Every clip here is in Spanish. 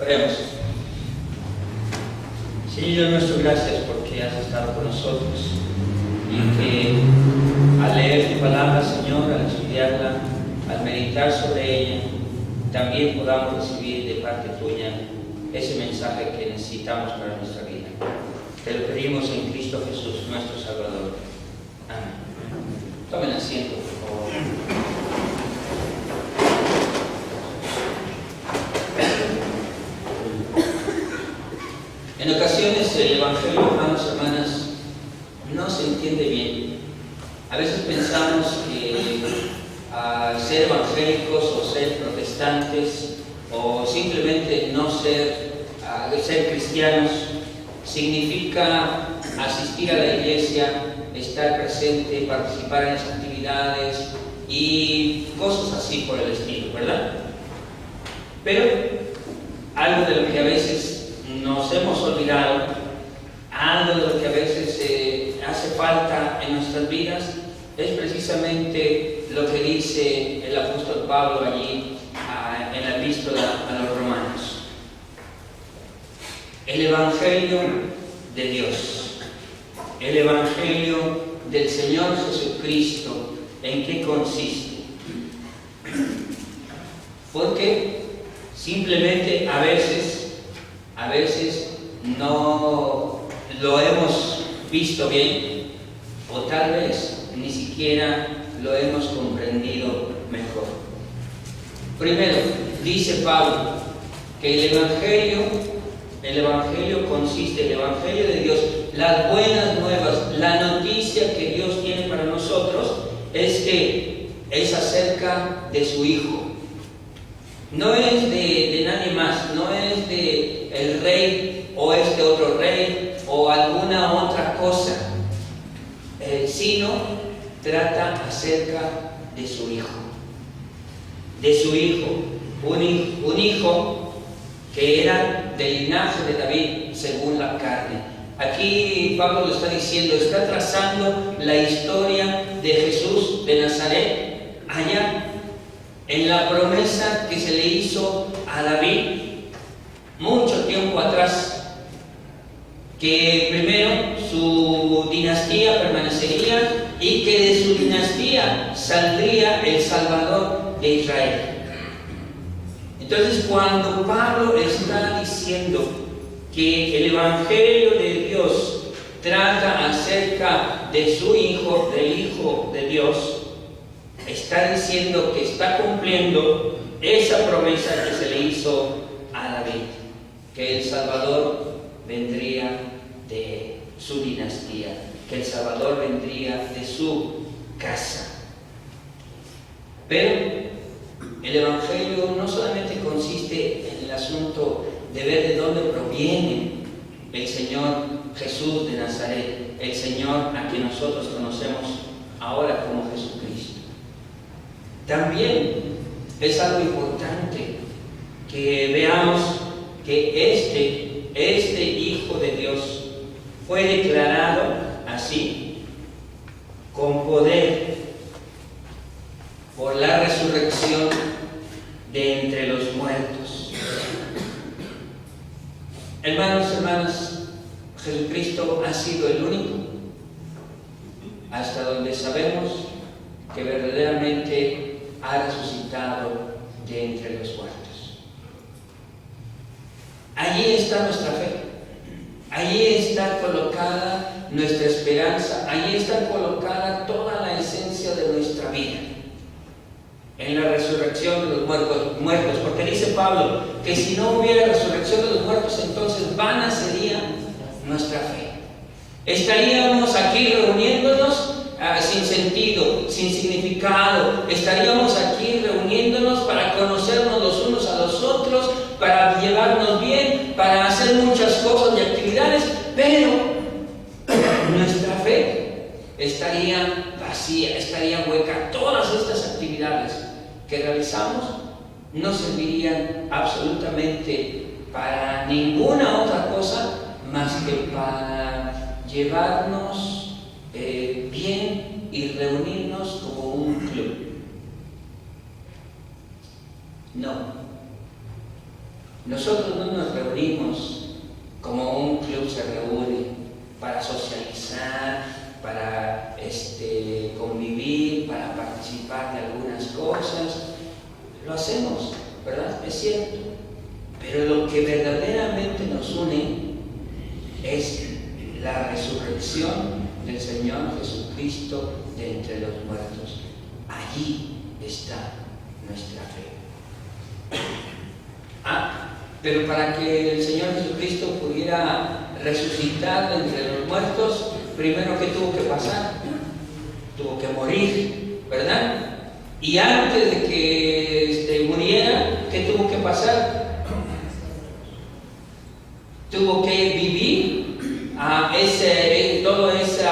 Oremos. Señor nuestro, gracias porque has estado con nosotros y que al leer tu palabra, Señor, al estudiarla, al meditar sobre ella, también podamos recibir de parte tuya ese mensaje que necesitamos para nuestra vida. Te lo pedimos en Cristo Jesús, nuestro Salvador. Amén. Tomen asiento, por favor. En ocasiones el Evangelio, hermanos y hermanas, no se entiende bien. A veces pensamos que ser evangélicos o ser protestantes o simplemente no ser cristianos significa asistir a la iglesia, estar presente, participar en las actividades y cosas así por el estilo, ¿verdad? Pero algo de lo que a veces nos hemos olvidado, algo de lo que a veces hace falta en nuestras vidas, es precisamente lo que dice el apóstol Pablo allí en la epístola a los Romanos. El Evangelio de Dios, el Evangelio del Señor Jesucristo, ¿en qué consiste? Porque simplemente a veces no lo hemos visto bien, o tal vez ni siquiera lo hemos comprendido mejor. Primero, dice Pablo que el Evangelio consiste, el Evangelio de Dios, las buenas nuevas, la noticia que Dios tiene para nosotros es que es acerca de su Hijo. No es de nadie más, no es de el rey o este otro rey o alguna otra cosa, sino trata acerca de su Hijo. De su Hijo, un hijo que era del linaje de David según la carne. Aquí Pablo lo está diciendo, está trazando la historia de Jesús de Nazaret allá en la promesa que se le hizo a David mucho tiempo atrás, que primero su dinastía permanecería y que de su dinastía saldría el Salvador de Israel. Entonces, cuando Pablo está diciendo que el Evangelio de Dios trata acerca de su Hijo, del Hijo de Dios, está diciendo que está cumpliendo esa promesa que se le hizo a David, que el Salvador vendría de su dinastía, que el Salvador vendría de su casa. Pero el Evangelio no solamente consiste en el asunto de ver de dónde proviene el Señor Jesús de Nazaret, el Señor a quien nosotros conocemos ahora como Jesucristo. También es algo importante que veamos que este Hijo de Dios fue declarado así, con poder, por la resurrección de entre los muertos. Hermanos, hermanas, Jesucristo ha sido el único, hasta donde sabemos, que verdaderamente ha resucitado de entre los muertos. Allí está nuestra fe, allí está colocada nuestra esperanza, allí está colocada toda la esencia de nuestra vida, en la resurrección de los muertos, porque dice Pablo que si no hubiera resurrección de los muertos, entonces vana sería nuestra fe. Estaríamos aquí reuniéndonos sin sentido, sin significado. Estaríamos aquí reuniéndonos para conocernos los unos a los otros, para llevarnos bien, para hacer muchas cosas y actividades, pero nuestra fe estaría vacía, estaría hueca. Todas estas actividades que realizamos no servirían absolutamente para ninguna otra cosa más que para llevarnos bien y reunirnos como un club. No. Nosotros no nos reunimos como un club se reúne para socializar, para convivir, para participar de algunas cosas. Lo hacemos, ¿verdad? Es cierto. Pero lo que verdaderamente nos une es la resurrección del Señor Jesucristo de entre los muertos. Allí está nuestra fe. Pero para que el Señor Jesucristo pudiera resucitar de entre los muertos, primero que tuvo que pasar, tuvo que morir, ¿verdad? Y antes de que muriera, ¿qué tuvo que pasar? Tuvo que vivir todo ese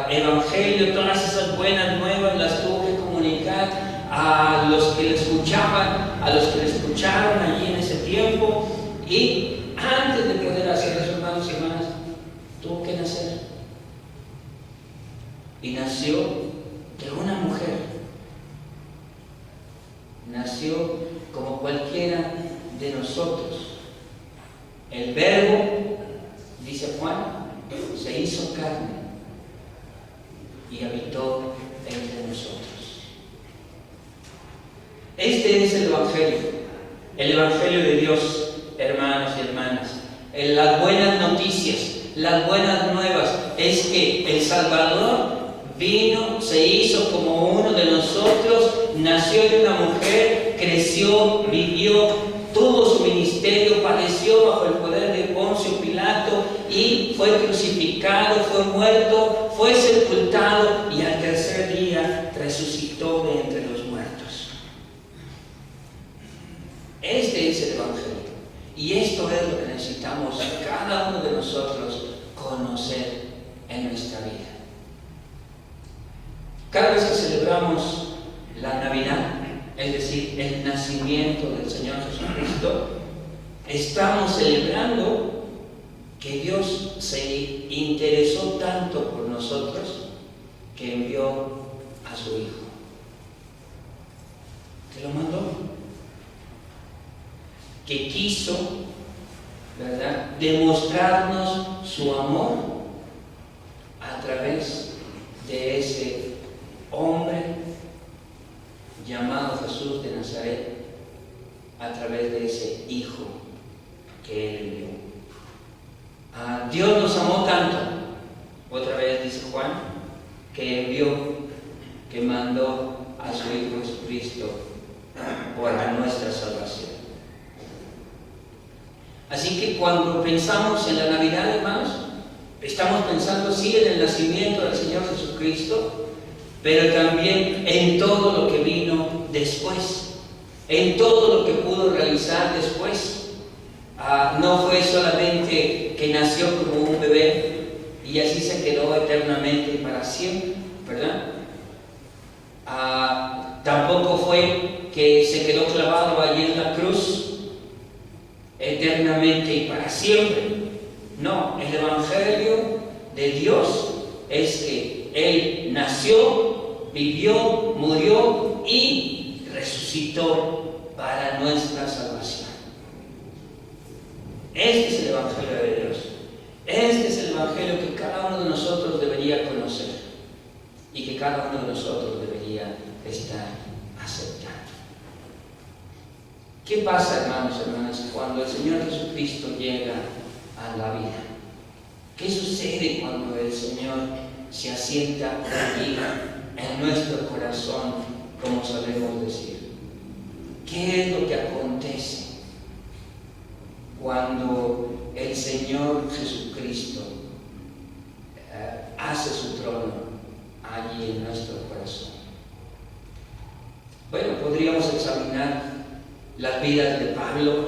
evangelio, todas esas buenas nuevas las tuvo que comunicar a los que le escuchaban, a los que le escucharon allí en ese tiempo. Y antes de poder hacer eso, hermanos y hermanas, tuvo que nacer. Y nació de una mujer. Nació como cualquiera de nosotros. El Verbo, dice Juan, se hizo carne y habitó entre nosotros. Este es el Evangelio de Dios, hermanos y hermanas. Las buenas noticias, las buenas nuevas, es que el Salvador vino, se hizo como uno de nosotros, nació de una mujer, creció, vivió, tuvo su ministerio, padeció bajo el poder de Poncio Pilato y fue crucificado, fue muerto, fue sepultado y al tercer día resucitó de entre los muertos. Este es el Evangelio. Y esto es lo que necesitamos cada uno de nosotros conocer en nuestra vida. Cada vez que celebramos la Navidad, es decir, el nacimiento del Señor Jesucristo, estamos celebrando que Dios se interesó tanto por nosotros que envió a su Hijo, que lo mandó, que quiso, ¿verdad?, demostrarnos su amor a través de ese hombre llamado Jesús de Nazaret, a través de ese Hijo que Él envió. Dios nos amó tanto, otra vez dice Juan, que envió, que mandó a su Hijo Jesucristo para nuestra salvación. Así que cuando pensamos en la Navidad, hermanos, estamos pensando sí en el nacimiento del Señor Jesucristo, pero también en todo lo que vino después, en todo lo que pudo realizar después. No fue solamente que nació como un bebé y así se quedó eternamente y para siempre, ¿verdad? Tampoco fue que se quedó clavado allí en la cruz eternamente y para siempre. No, el Evangelio de Dios es que Él nació, vivió, murió y resucitó para nuestra salvación. Este es el Evangelio de Dios. Este es el Evangelio que cada uno de nosotros debería conocer y que cada uno de nosotros debería estar aceptando. ¿Qué pasa, hermanos y hermanas, cuando el Señor Jesucristo llega a la vida? ¿Qué sucede cuando el Señor se asienta allí en nuestro corazón, como sabemos decir? ¿Qué es lo que acontece cuando el Señor Jesucristo hace su trono allí en nuestro corazón? Bueno, podríamos examinar las vidas de Pablo,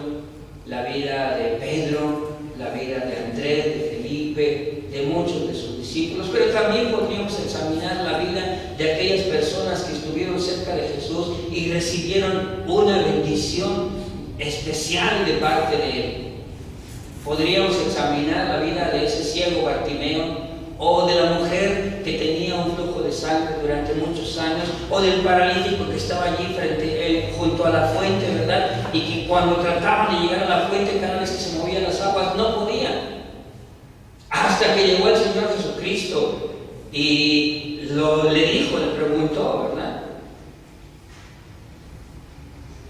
la vida de Pedro, la vida de Andrés, de Felipe, de muchos de sus discípulos, pero también podríamos examinar la vida de aquellas personas que estuvieron cerca de Jesús y recibieron una bendición especial de parte de Él. Podríamos examinar la vida de ese ciego Bartimeo o de la mujer que tenía un flujo de sangre durante muchos años, o del paralítico que estaba allí junto a la fuente, ¿verdad? Y que cuando trataban de llegar a la fuente, cada vez que se movían las aguas, no podían. Hasta que llegó el Señor Jesucristo y le preguntó, ¿verdad?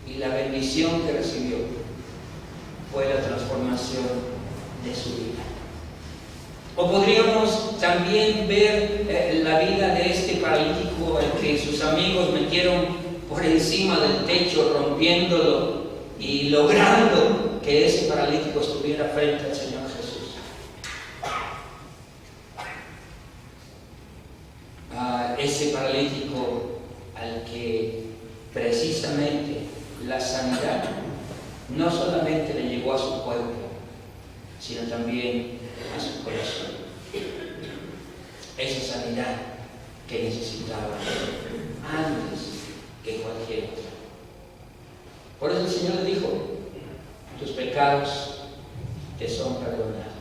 Y la bendición que recibió fue la transformación de su vida. O podríamos también ver la vida de este paralítico, el que sus amigos metieron por encima del techo, rompiéndolo y logrando que ese paralítico estuviera frente al Señor Jesús. Ese paralítico al que precisamente la sanidad no solamente le llegó a su cuerpo, sino también a su corazón. Esa sanidad que necesitaba antes que cualquier otra. Por eso el Señor le dijo: tus pecados te son perdonados.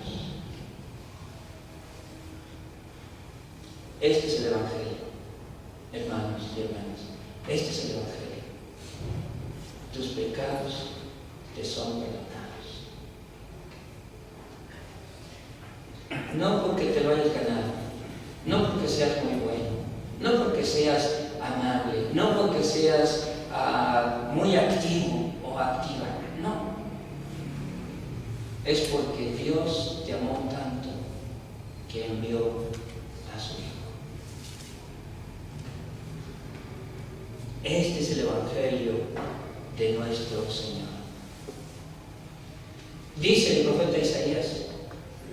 Este es el Evangelio, hermanos y hermanas. Este es el Evangelio. Tus pecados te son perdonados. No porque te lo hayas ganado, no porque seas muy bueno, no porque seas amable, no porque seas muy activo o activa, no. Es porque Dios te amó tanto que envió a su Hijo. Este es el Evangelio de nuestro Señor. Dice el profeta Isaías,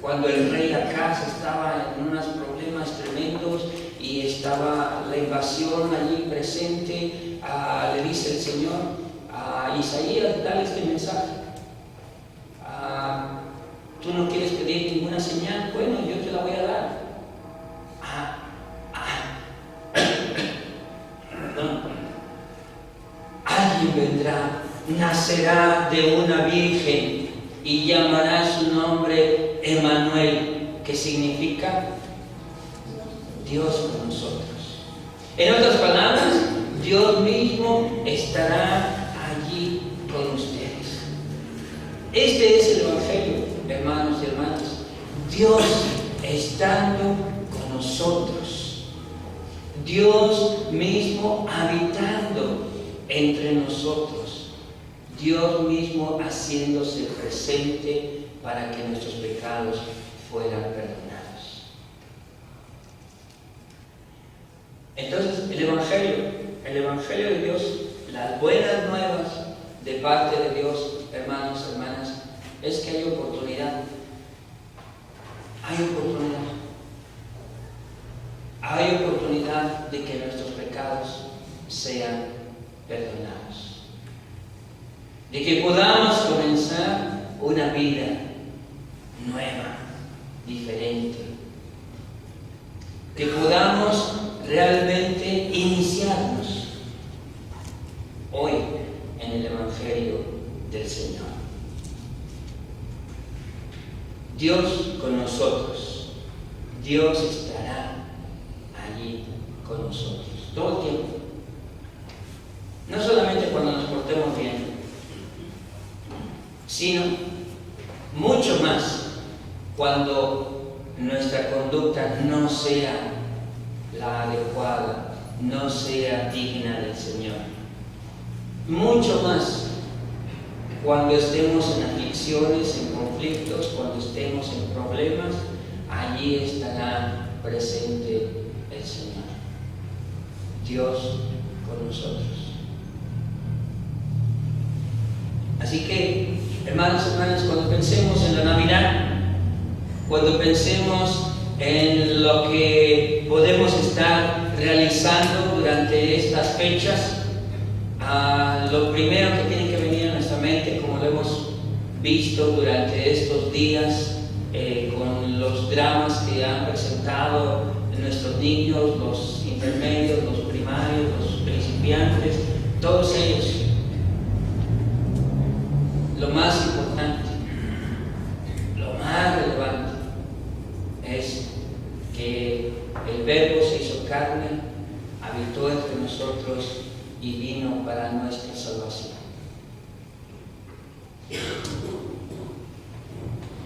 cuando el rey Acaz estaba en unos problemas tremendos y estaba la invasión allí presente, le dice el Señor a Isaías: dale este mensaje. Tú no quieres pedir ninguna señal, bueno, yo te la voy a dar. Alguien vendrá, nacerá de una virgen y llamará su nombre Emmanuel, que significa Dios con nosotros. En otras palabras, Dios mismo estará allí con ustedes. Este es el Evangelio, hermanos y hermanas. Dios estando con nosotros. Dios mismo habitando entre nosotros. Dios mismo haciéndose presente para que nuestros pecados fueran perdonados. Entonces, el Evangelio de Dios, las buenas nuevas de parte de Dios, hermanos, hermanas, es que hay oportunidad. Hay oportunidad. Hay oportunidad de que nuestros pecados sean perdonados. De que podamos comenzar una vida nueva, diferente. Que podamos realmente iniciarnos hoy en el Evangelio del Señor. Dios con nosotros. Dios estará allí con nosotros todo el tiempo. No solamente cuando nos portemos bien, sino mucho más cuando nuestra conducta no sea la adecuada, no sea digna del Señor. Mucho más cuando estemos en aflicciones, en conflictos, cuando estemos en problemas, allí estará presente el Señor. Dios con nosotros. Así que, hermanos y hermanas, cuando pensemos en la Navidad, cuando pensemos en lo que podemos estar realizando durante estas fechas, lo primero que tiene que venir a nuestra mente, como lo hemos visto durante estos días, con los dramas que han presentado nuestros niños, los intermedios, los primarios, los principiantes, todos ellos, lo más importante, lo más relevante es que Verbo se hizo carne, habitó entre nosotros y vino para nuestra salvación.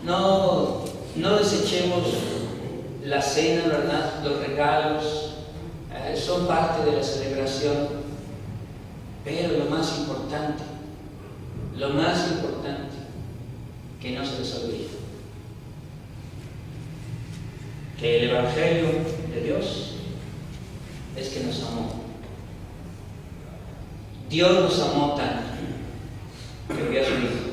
No desechemos la cena, ¿verdad? Los regalos son parte de la celebración, pero lo más importante, que no se les olvide, que el Evangelio de Dios es que nos amó. Dios nos amó tanto que envió a su Hijo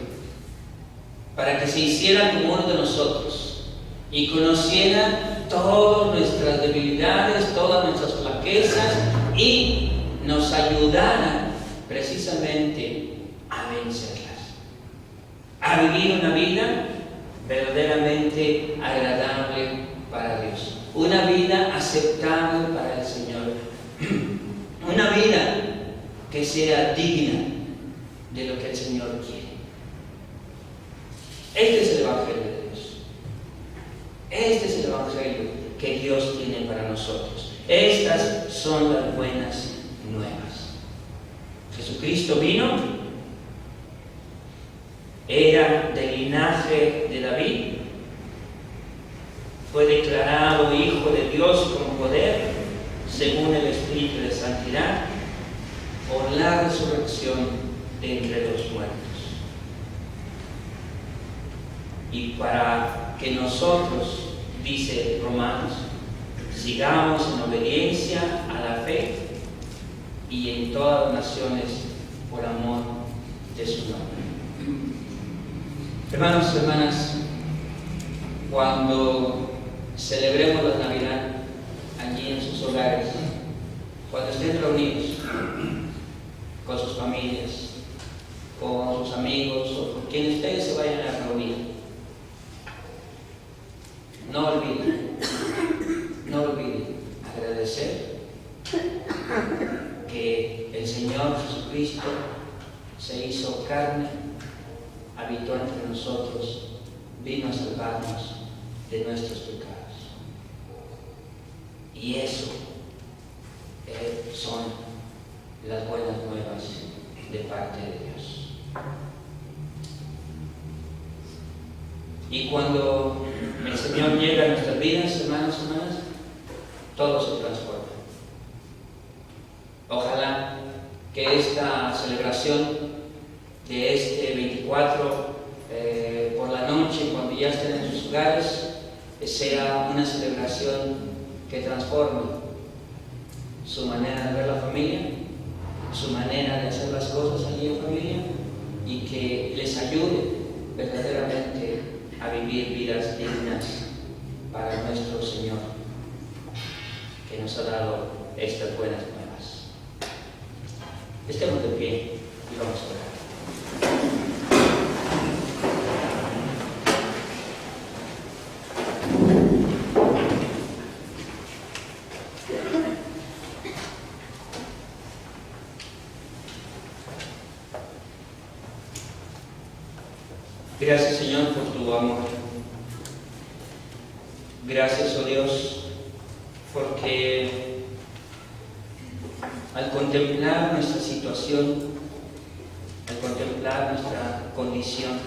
para que se hiciera como uno de nosotros y conociera todas nuestras debilidades, todas nuestras flaquezas y nos ayudara precisamente a vencerlas, a vivir una vida verdaderamente agradable para Dios, una vida aceptable para el Señor, una vida que sea digna de lo que el Señor quiere. Este es el Evangelio de Dios. Este es el Evangelio que Dios tiene para nosotros. Estas son las buenas nuevas. Jesucristo vino, era del linaje de David, fue declarado Hijo de Dios con poder, según el Espíritu de Santidad, por la resurrección de entre los muertos. Y para que nosotros, dice Romanos, sigamos en obediencia a la fe y en todas las naciones por amor de su nombre. Hermanos y hermanas, cuando celebremos la Navidad allí en sus hogares, cuando estén reunidos con sus familias, con sus amigos o con quienes ustedes se vayan a reunir, no olviden agradecer que el Señor Jesucristo se hizo carne, habitó entre nosotros, vino a salvarnos de nuestros pecados. Y eso son las buenas nuevas de parte de Dios. Y cuando el Señor llega a nuestras vidas, hermanos y hermanas, todo se transforma. Ojalá que esta celebración de este 24 por la noche, cuando ya estén en sus hogares, sea una celebración que transforme su manera de ver la familia, su manera de hacer las cosas allí en familia, y que les ayude verdaderamente a vivir vidas dignas para nuestro Señor, que nos ha dado estas buenas nuevas. Estemos de pie y vamos a orar. Gracias, Señor, por tu amor. Gracias, oh Dios, porque al contemplar nuestra situación, al contemplar nuestra condición,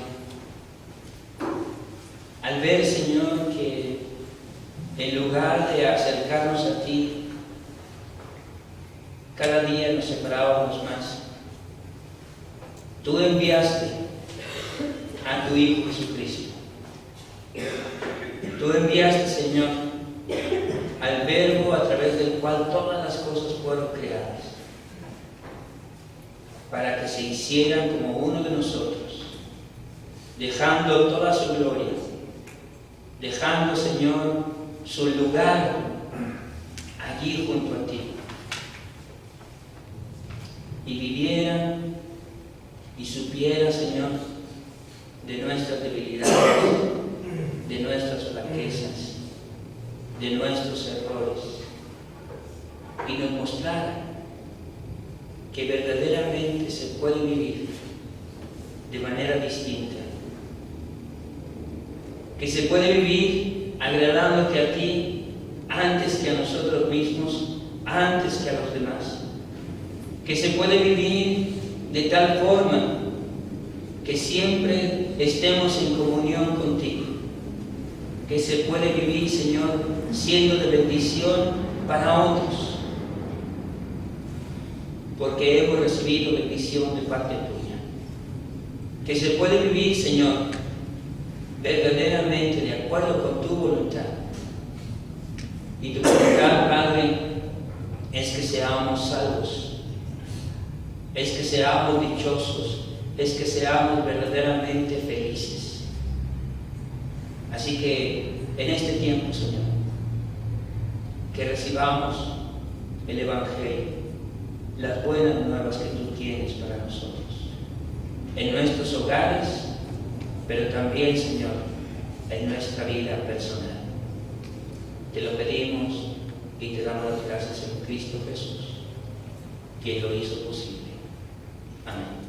al ver, Señor, que en lugar de acercarnos a ti, cada día nos separábamos más, tú enviaste a tu Hijo Jesucristo. Tú enviaste, Señor, al Verbo a través del cual todas las cosas fueron creadas, para que se hicieran como uno de nosotros, dejando toda su gloria, dejando, Señor, su lugar allí junto a ti, y vivieran y supieran, Señor, de nuestras debilidades, de nuestras flaquezas, de nuestros errores, y nos mostrara que verdaderamente se puede vivir de manera distinta, que se puede vivir agradándote a ti antes que a nosotros mismos, antes que a los demás. Que se puede vivir de tal forma que siempre estemos en comunión contigo. Que se puede vivir, Señor, siendo de bendición para otros. Porque hemos recibido bendición de parte tuya. Que se puede vivir, Señor, verdaderamente de acuerdo con tu voluntad. Y tu voluntad, Padre, es que seamos salvos, es que seamos dichosos, es que seamos verdaderamente felices. Así que en este tiempo, Señor, que recibamos el Evangelio, las buenas nuevas que tú tienes para nosotros, en nuestros hogares, pero también, Señor, en nuestra vida personal. Te lo pedimos y te damos las gracias en Cristo Jesús, quien lo hizo posible. Amén.